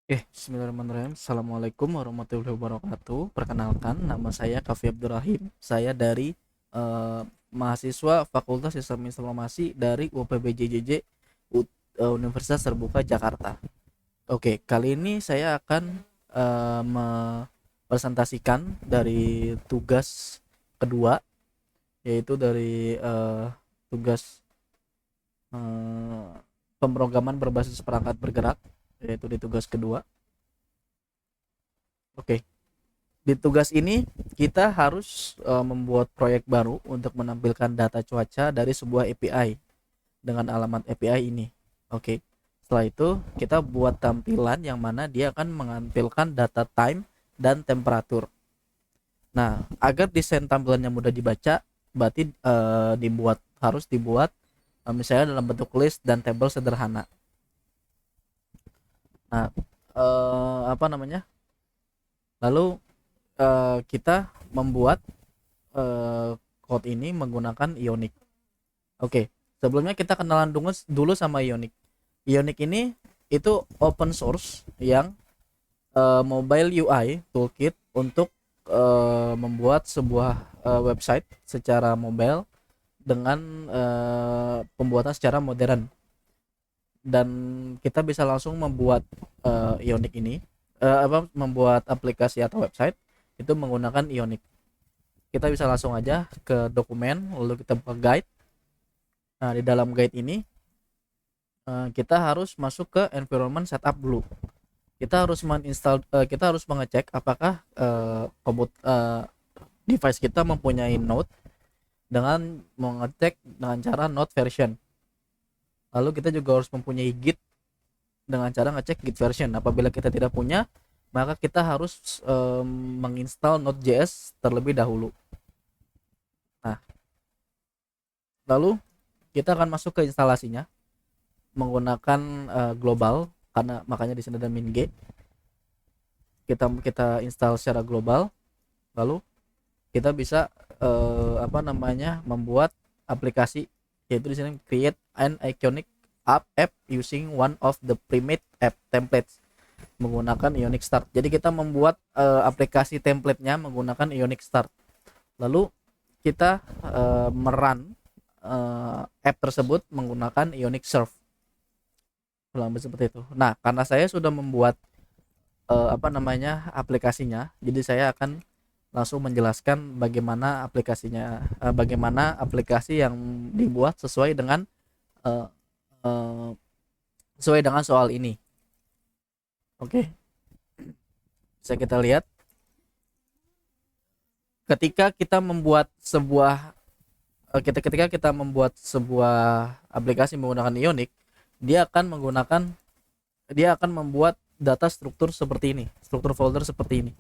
Bismillahirrahmanirrahim. Assalamualaikum warahmatullahi wabarakatuh. Perkenalkan, nama saya Kafi Abdurrahim. Saya dari mahasiswa Fakultas Sistem Informasi dari UPBJJJ Universitas Terbuka Jakarta. Oke, kali ini saya akan mempresentasikan dari tugas kedua, yaitu dari tugas eh, pemrograman berbasis perangkat bergerak, yaitu di tugas kedua. Oke, di tugas ini kita harus membuat proyek baru untuk menampilkan data cuaca dari sebuah API dengan alamat API ini. Oke, setelah itu kita buat tampilan yang mana dia akan menampilkan data time dan temperatur. Nah, agar desain tampilannya mudah dibaca, berarti harus dibuat misalnya dalam bentuk list dan tabel sederhana. Nah, apa namanya? Lalu kita membuat code ini menggunakan Ionic. Oke, sebelumnya kita kenalan dulu sama Ionic. Ionic ini itu open source yang mobile UI toolkit untuk membuat sebuah website secara mobile dengan pembuatan secara modern, dan kita bisa langsung membuat Ionic ini membuat aplikasi atau website itu menggunakan Ionic. Kita bisa langsung aja ke dokumen, lalu kita buka guide. Nah, di dalam guide ini kita harus masuk ke environment setup dulu. Kita harus mengecek apakah device kita mempunyai Node dengan mengecek dengan cara Node version. Lalu kita juga harus mempunyai Git dengan cara ngecek Git version. Apabila kita tidak punya, maka kita harus menginstal Node.js terlebih dahulu. Nah, lalu kita akan masuk ke instalasinya menggunakan global, karena makanya di sini ada min g. Kita install secara global, lalu kita bisa membuat aplikasi, yaitu di sini create an iconic app using one of the primate app templates menggunakan Ionic Start. Jadi kita membuat aplikasi templatenya menggunakan Ionic Start. Lalu kita merun app tersebut menggunakan Ionic Serve. Seperti itu. Nah, karena saya sudah membuat aplikasinya, jadi saya akan langsung menjelaskan bagaimana aplikasi yang dibuat sesuai dengan uh, uh, soal ini. Oke, bisa kita lihat ketika kita membuat sebuah aplikasi menggunakan Ionic, dia akan membuat data struktur seperti ini, struktur folder seperti ini.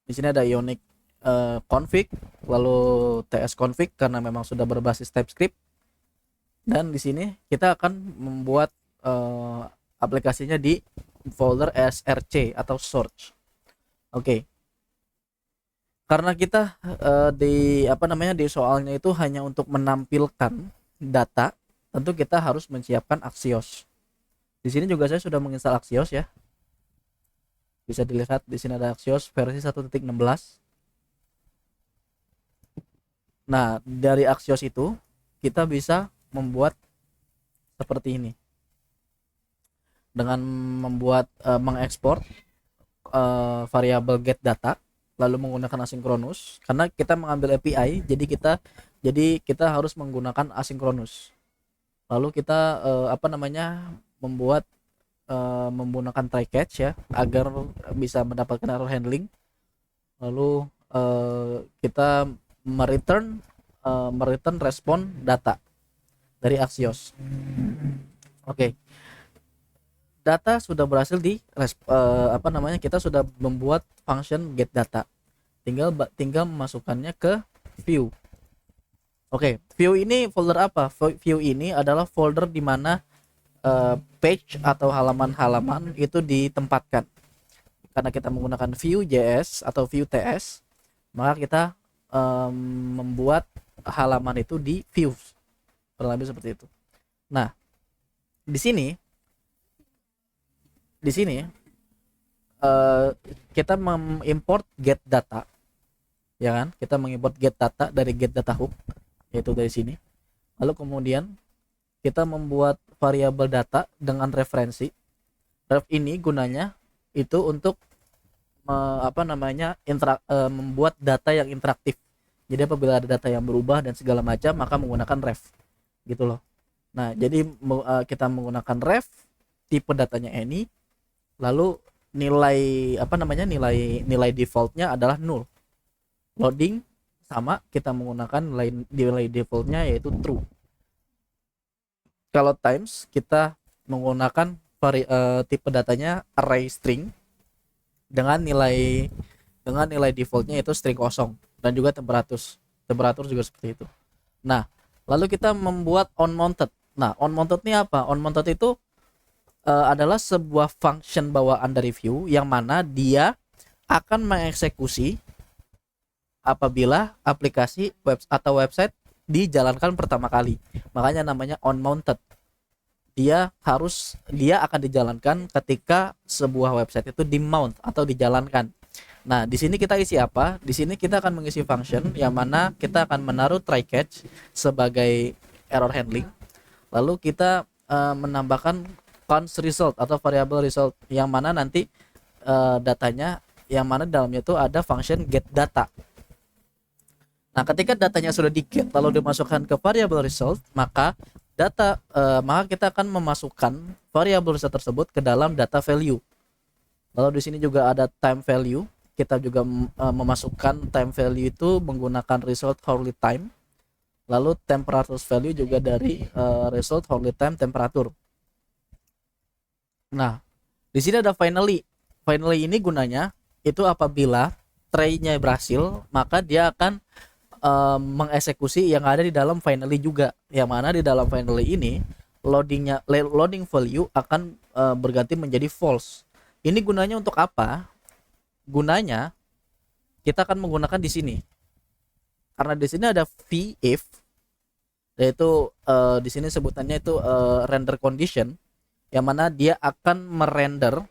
Di sini ada Ionic config, lalu ts config karena memang sudah berbasis TypeScript, dan di sini kita akan membuat aplikasinya di folder src atau source. Oke. Karena kita di soalnya itu hanya untuk menampilkan data, tentu kita harus menyiapkan Axios. Di sini juga saya sudah menginstal Axios ya. Bisa dilihat di sini ada Axios versi 1.16. Nah, dari Axios itu kita bisa membuat seperti ini. Dengan membuat mengekspor variabel get data, lalu menggunakan asinkronus, karena kita mengambil API, jadi kita harus menggunakan asinkronus. Lalu kita membuat menggunakan try catch ya, agar bisa mendapatkan error handling. Lalu kita mereturn respon data dari Axios. Oke. Data sudah berhasil kita sudah membuat function get data. Tinggal memasukkannya ke view. Oke, view ini folder apa? View ini adalah folder di mana page atau halaman-halaman itu ditempatkan. Karena kita menggunakan Vue.js atau Vue.ts, maka kita membuat halaman itu di views. Kurang lebih seperti itu. Nah, di sini di sini eh, kita mengimport get data, ya kan? Kita mengimport get data dari get data hook, yaitu dari sini. Lalu kemudian kita membuat variabel data dengan referensi. Ref ini gunanya itu untuk membuat data yang interaktif. Jadi apabila ada data yang berubah dan segala macam, maka menggunakan ref, gitu loh. Nah, jadi kita menggunakan ref, tipe datanya any, lalu nilai nilai defaultnya adalah null. Loading sama, kita menggunakan nilai defaultnya yaitu true. Kalau times, kita menggunakan tipe datanya array string dengan nilai defaultnya itu string kosong, dan juga temperatur juga seperti itu. Nah, lalu kita membuat onMounted. Nah, onMounted ini apa? OnMounted itu adalah sebuah function bawaan dari view yang mana dia akan mengeksekusi apabila aplikasi web atau website dijalankan pertama kali. Makanya namanya onMounted. Dia akan dijalankan ketika sebuah website itu dimount atau dijalankan. Nah, di sini kita isi apa? Di sini kita akan mengisi function yang mana kita akan menaruh try catch sebagai error handling. Lalu kita menambahkan const result atau variable result yang mana nanti datanya, yang mana dalamnya itu ada function get data. Nah, ketika datanya sudah di get lalu dimasukkan ke variable result, maka kita akan memasukkan variable result tersebut ke dalam data value. Lalu di sini juga ada time value. Kita juga memasukkan time value itu menggunakan result hourly time. Lalu temperature value juga dari result hourly time temperatur. Nah, di sini ada finally. Finally ini gunanya itu apabila try-nya berhasil, maka dia akan mengeksekusi yang ada di dalam finally juga, yang mana di dalam finally ini loading value akan berganti menjadi false. Ini gunanya untuk apa? Gunanya kita akan menggunakan di sini, karena di sini ada if, yaitu di sini sebutannya itu render condition, yang mana dia akan merender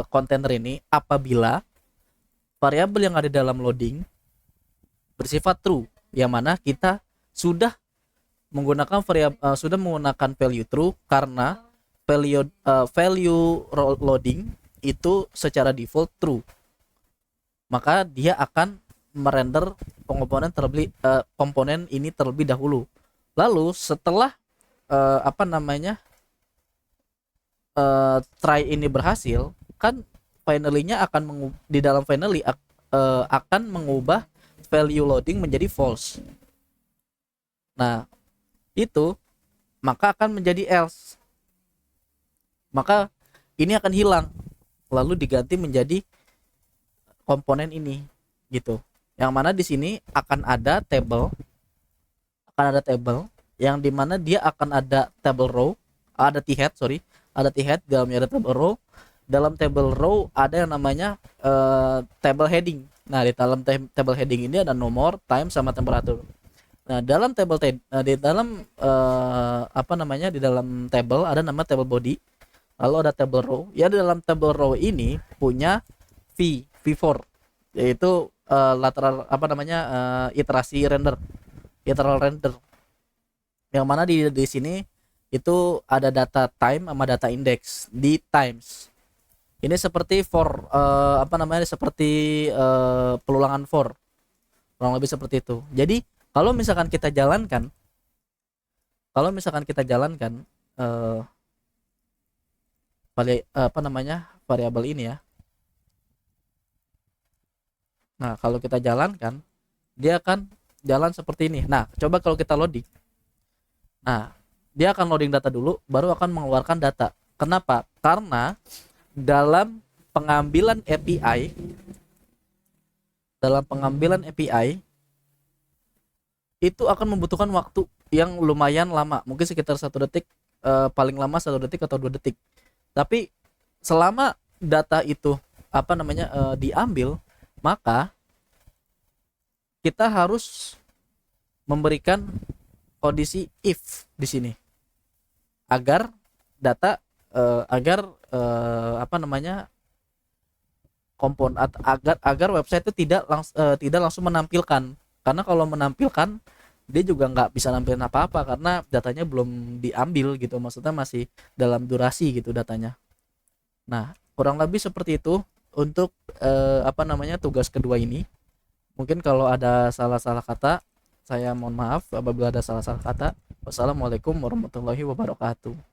kontainer ini apabila variabel yang ada di dalam loading bersifat true, yang mana kita sudah menggunakan value true, karena value loading itu secara default true, maka dia akan merender komponen ini terlebih dahulu. Lalu setelah try ini berhasil, kan finally-nya di dalam finally akan mengubah value loading menjadi false. Nah, itu maka akan menjadi else. Maka ini akan hilang lalu diganti menjadi komponen ini, gitu. Yang mana di sini akan ada table yang dimana dia akan ada table row, ada t-head, dalamnya ada table row. Dalam table row ada yang namanya table heading. Nah, di dalam table heading ini ada nomor, time, sama temperatur. Nah, dalam di dalam table ada nama table body, lalu ada table row. Ya, di dalam table row ini punya v4, yaitu iteral render. Yang mana di sini itu ada data time sama data index di times. Ini seperti pelulangan for, kurang lebih seperti itu. Jadi kalau misalkan kita jalankan variabel ini ya. Nah, kalau kita jalankan, dia akan jalan seperti ini. Nah, coba kalau kita loading. Nah, dia akan loading data dulu, baru akan mengeluarkan data. Kenapa? Karena dalam pengambilan API itu akan membutuhkan waktu yang lumayan lama, mungkin sekitar 1 detik, paling lama 1 detik atau 2 detik. Tapi selama data itu diambil, maka kita harus memberikan kondisi if di sini agar data agar apa namanya agar website itu tidak langsung menampilkan, karena kalau menampilkan dia juga nggak bisa nampilin apa-apa karena datanya belum diambil gitu, maksudnya masih dalam durasi gitu datanya. Nah, kurang lebih seperti itu untuk apa namanya tugas kedua ini. Mungkin kalau ada salah-salah kata, saya mohon maaf apabila ada salah-salah kata. Wassalamualaikum warahmatullahi wabarakatuh.